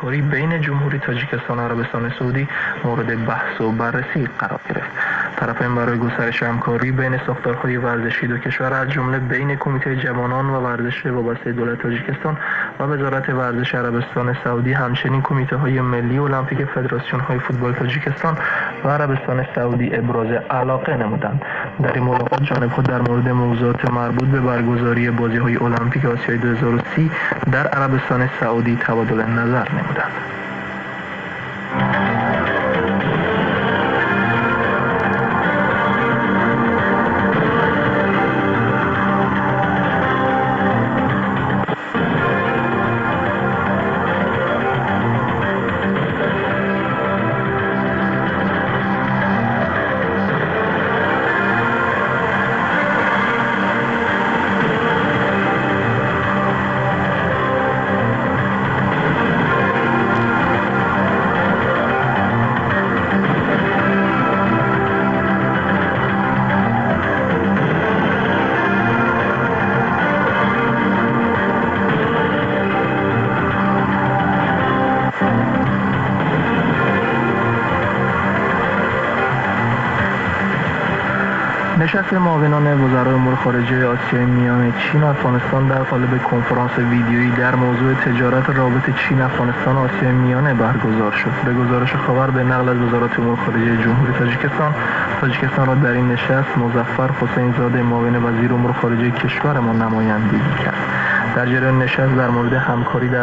همکاری بین جمهوری تاجیکستان و عربستان سعودی مورد بحث و بررسی قرار گرفت. طرفین برای گسترش همکاری بین ساختارهای ورزشی دو کشور از جمله بین کمیته جوانان و ورزش وابسته دولت تاجیکستان و وزارت ورزش عربستان سعودی، همچنین کمیته‌های ملی المپیک، فدراسیون‌های فوتبال تاجیکستان و عربستان سعودی ابراز علاقه نمودند. در این ملاقات جانب‌ها در مورد موضوعات مربوط به برگزاری بازی‌های المپیک آسیای 2030 در عربستان سعودی تبادل نظر نمودند. نشست معاونان وزرای امور خارجه آسیای میانه چین و افغانستان در قالب کنفرانس ویدیویی در موضوع تجارت رابط چین، افغانستان و آسیای میانه برگزار شد. به گزارش خبر به نقل از وزارت امور خارجه جمهوری تاجیکستان را در این نشست مظفر حسین زاده، معاون وزیر امور خارجه کشورمان، نمایندگی کرد. در جریان نشست در مورد همکاری در